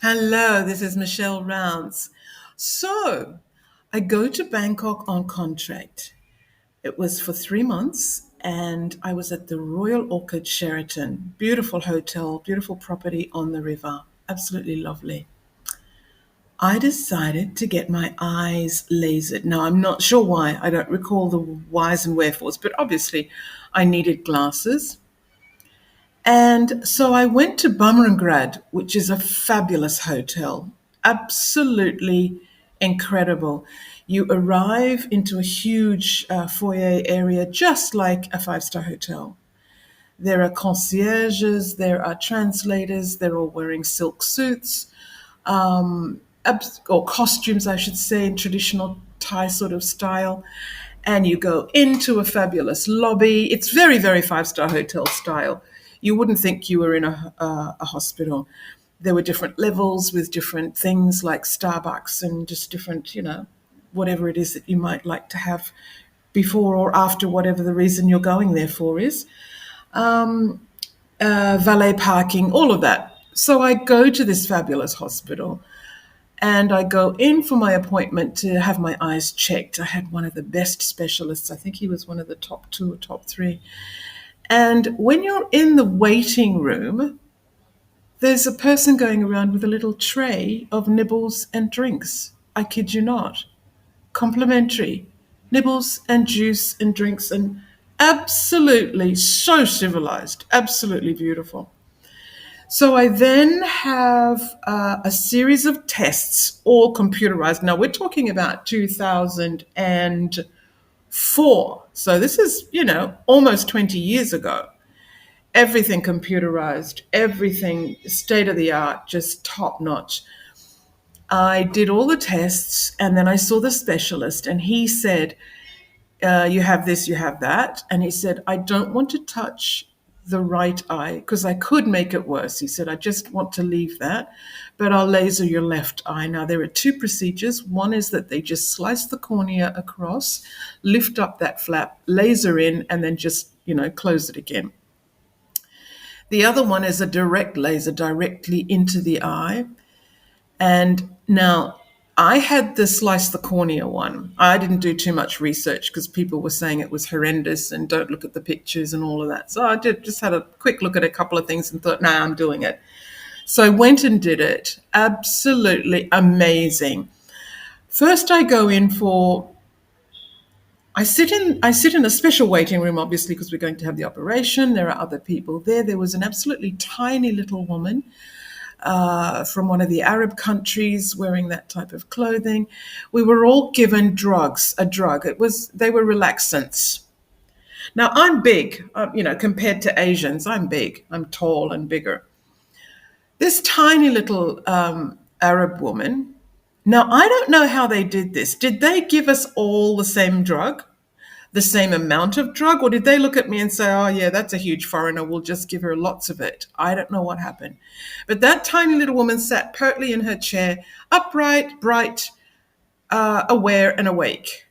Hello, this is Michelle Rounds. So, I go to Bangkok on contract. It was for 3 months, and I was at the Royal Orchid Sheraton. Beautiful hotel, beautiful property on the river. Absolutely lovely. I decided to get my eyes lasered. Now, I'm not sure why. I don't recall the whys and wherefores, but obviously, I needed glasses. And so I went to Bumrungrad, which is a fabulous hotel. Absolutely incredible. You arrive into a huge foyer area, just like a five-star hotel. There are concierges, there are translators, they're all wearing silk suits, or costumes, I should say, in traditional Thai sort of style. And you go into a fabulous lobby. It's very, very five-star hotel style. You wouldn't think you were in a hospital. There were different levels with different things like Starbucks and just different, whatever it is that you might like to have before or after whatever the reason you're going there for is. Valet parking, all of that. So I go to this fabulous hospital and I go in for my appointment to have my eyes checked. I had one of the best specialists. I think he was one of the top two or top three. And when you're in the waiting room, there's a person going around with a little tray of nibbles and drinks. I kid you not. Complimentary nibbles and juice and drinks, and absolutely so civilized, absolutely beautiful. So I then have a series of tests, all computerized. Now we're talking about 2004. So this is, almost 20 years ago. Everything computerized, everything state of the art, just top notch. I did all the tests and then I saw the specialist and he said, you have this, you have that. And he said, I don't want to touch the right eye because I could make it worse. He said, I just want to leave that, but I'll laser your left eye. Now, there are two procedures. One is that they just slice the cornea across, lift up that flap, laser in, and then just, close it again. The other one is a direct laser directly into the eye. And now I had the slice the cornea one. I didn't do too much research because people were saying it was horrendous and don't look at the pictures and all of that. So I did just had a quick look at a couple of things and thought, nah, I'm doing it. So I went and did it. Absolutely amazing. First I go in for I sit in a special waiting room, obviously, because we're going to have the operation. There are other people there. There was an absolutely tiny little woman from one of the Arab countries wearing that type of clothing. We were all given a drug. They were relaxants. Now I'm big, compared to Asians. I'm big. I'm tall and bigger. This tiny little Arab woman. Now I don't know how they did this. Did they give us all the same drug? The same amount of drug, or did they look at me and say, oh yeah, that's a huge foreigner, we'll just give her lots of it? I don't know what happened. But that tiny little woman sat pertly in her chair, upright, bright, aware and awake.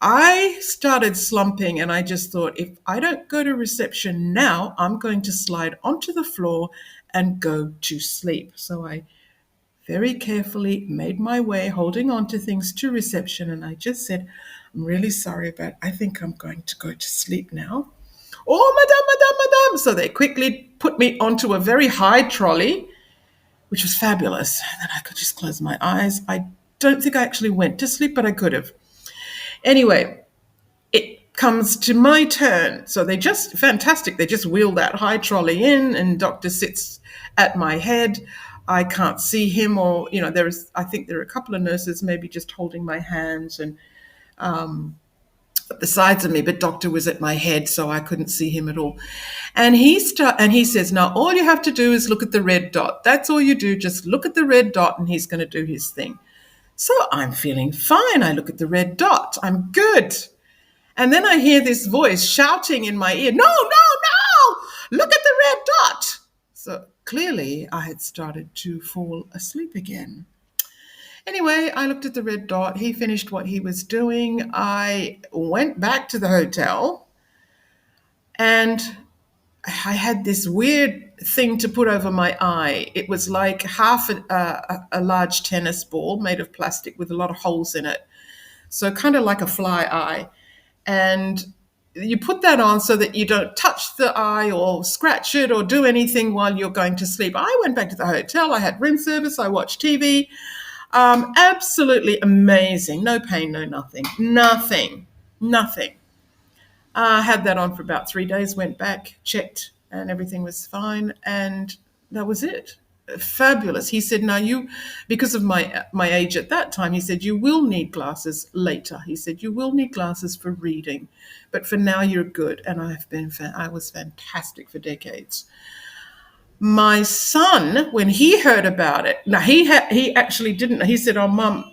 I started slumping and I just thought, if I don't go to reception now, I'm going to slide onto the floor and go to sleep. So I very carefully made my way, holding on to things, to reception, and I just said, I'm really sorry, but I think I'm going to go to sleep now. Oh, madame, madame, madame. So they quickly put me onto a very high trolley, which was fabulous. And then I could just close my eyes. I don't think I actually went to sleep, but I could have. Anyway, it comes to my turn. So fantastic. They just wheel that high trolley in and doctor sits at my head. I can't see him or, I think there are a couple of nurses maybe just holding my hands and at the sides of me, but doctor was at my head, so I couldn't see him at all. And he says, now all you have to do is look at the red dot. That's all you do. Just look at the red dot and he's going to do his thing. So I'm feeling fine. I look at the red dot. I'm good. And then I hear this voice shouting in my ear, no, no, no, look at the red dot. So clearly I had started to fall asleep again. Anyway, I looked at the red dot. He finished what he was doing. I went back to the hotel and I had this weird thing to put over my eye. It was like half a large tennis ball made of plastic with a lot of holes in it. So kind of like a fly eye. And you put that on so that you don't touch the eye or scratch it or do anything while you're going to sleep. I went back to the hotel. I had room service. I watched TV. Absolutely amazing. No pain, no nothing. Nothing. Nothing. I had that on for about 3 days, went back, checked, and everything was fine. And that was it. Fabulous. He said, "Now you, because of my age at that time, he said, you will need glasses later. He said, you will need glasses for reading. But for now, you're good." And I was fantastic for decades. My son, when he heard about it, now he actually didn't. He said, "Oh, Mum,"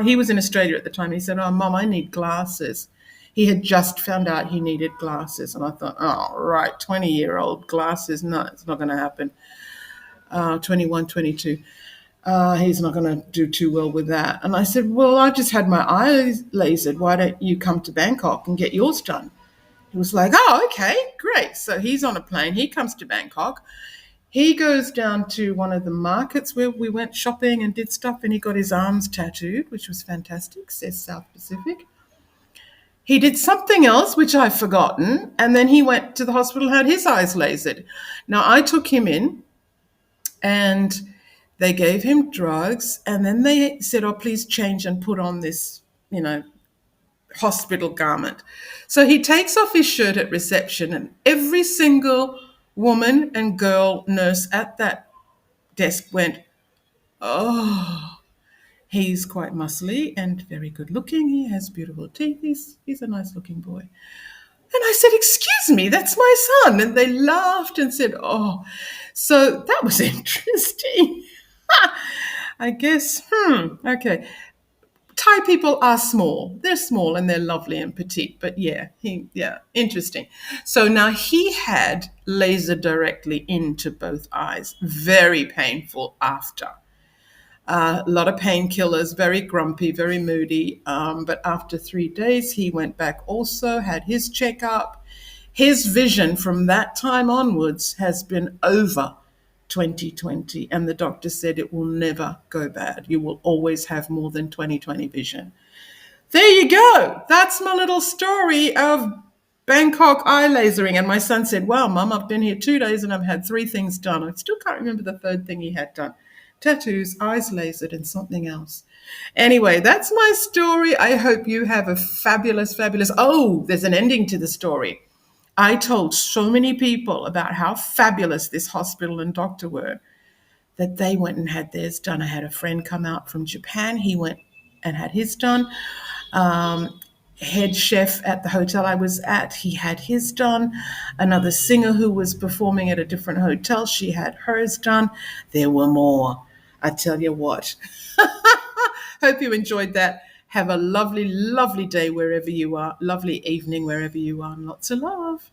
he was in Australia at the time. He said, "Oh, Mum, I need glasses." He had just found out he needed glasses, and I thought, "Oh, right, 20-year-old glasses? No, it's not going to happen." 21, 22. He's not going to do too well with that. And I said, "Well, I just had my eyes lasered. Why don't you come to Bangkok and get yours done?" He was like, "Oh, okay, great." So he's on a plane. He comes to Bangkok. He goes down to one of the markets where we went shopping and did stuff, and he got his arms tattooed, which was fantastic, says South Pacific. He did something else, which I've forgotten, and then he went to the hospital and had his eyes lasered. Now, I took him in, and they gave him drugs, and then they said, "Oh, please change and put on this, hospital garment." So he takes off his shirt at reception, and every single woman and girl nurse at that desk went, "Oh, he's quite muscly and very good looking. He has beautiful teeth. He's a nice looking boy." And I said, "Excuse me, that's my son." And they laughed and said, "Oh." So that was interesting. I guess, okay. Thai people are small. They're small and they're lovely and petite, but yeah, interesting. So now he had laser directly into both eyes. Very painful after. A lot of painkillers, very grumpy, very moody. But after 3 days, he went back also, had his checkup. His vision from that time onwards has been over 20/20, and the doctor said it will never go bad. You will always have more than 20/20 vision. There you go. That's my little story of Bangkok eye lasering. And my son said, "Wow, Mum, I've been here 2 days and I've had 3 things done." I still can't remember the third thing he had done. Tattoos, eyes lasered, and something else. Anyway, that's my story. I hope you have a fabulous, fabulous... Oh, there's an ending to the story. I told so many people about how fabulous this hospital and doctor were that they went and had theirs done. I had a friend come out from Japan. He went and had his done. Head chef at the hotel I was at, he had his done. Another singer who was performing at a different hotel, she had hers done. There were more. I tell you what. Hope you enjoyed that. Have a lovely, lovely day wherever you are. Lovely evening wherever you are. And lots of love.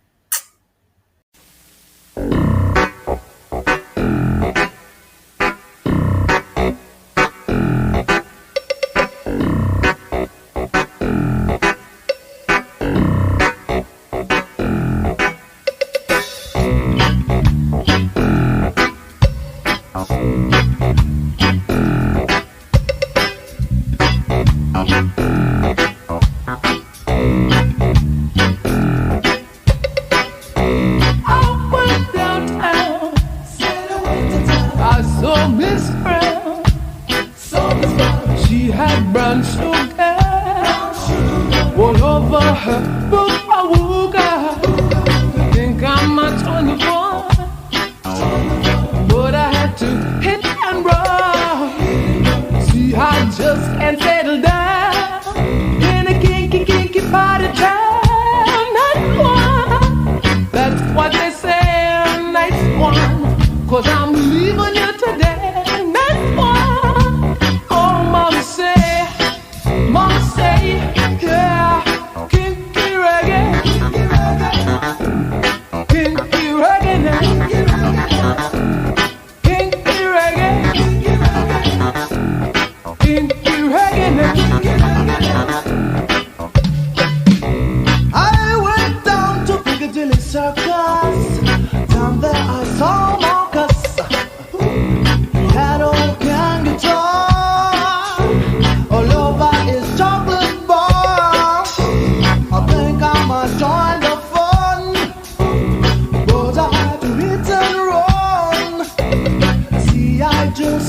Kinky Reggae.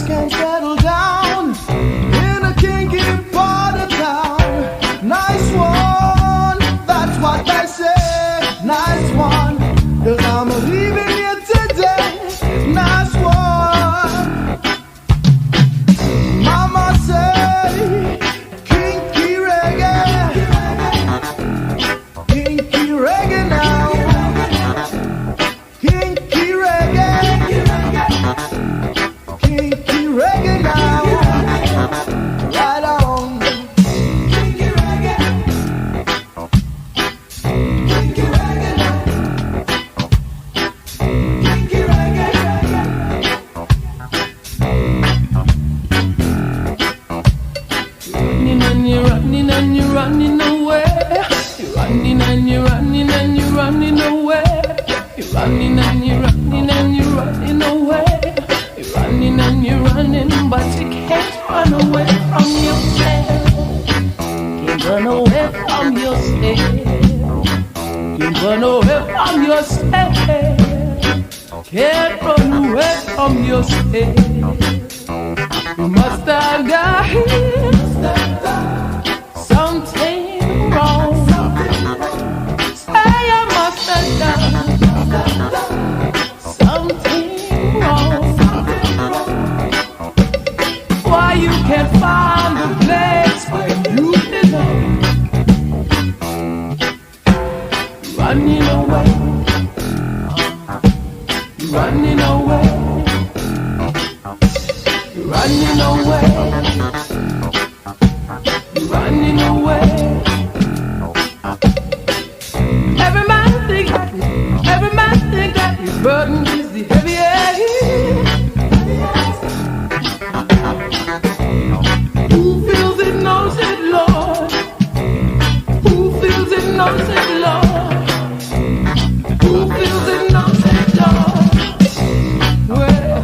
can settle down in a kinky part of town. Nice one, that's what they say. Nice one, 'cause I'm leaving here today. Nice one. Mama say, kinky reggae. Kinky reggae now. Kinky reggae. Kinky reggae now. Right on. Kinky reggae. Kinky reggae now. Kinky reggae. Running and you're running and you're running away. You're running and you're running and you're running away. You're running and you're running and you're running away. You're running and you're running, but you can't run away from yourself. Can't run away from yourself. Can't run away from yourself. Can't run away from yourself. You must have died. Something wrong. Say I must have done something wrong. Why you can't find the place where you belong? Running away. Running away. Running away. Running away. Every man think that his burden is the heaviest. Who feels it knows it, Lord. Who feels it knows it, Lord. Who feels it knows it, Lord. Well,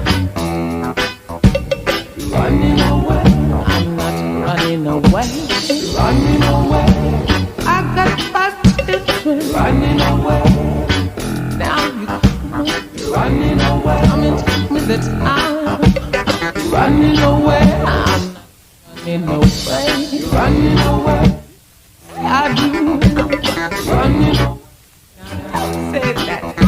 running away. I'm not running away. Running away. I got my children. Running away. Now you come. Running away. Come and take me the time. Running away. I'm not running away. Running away. I do. Running away. Say that.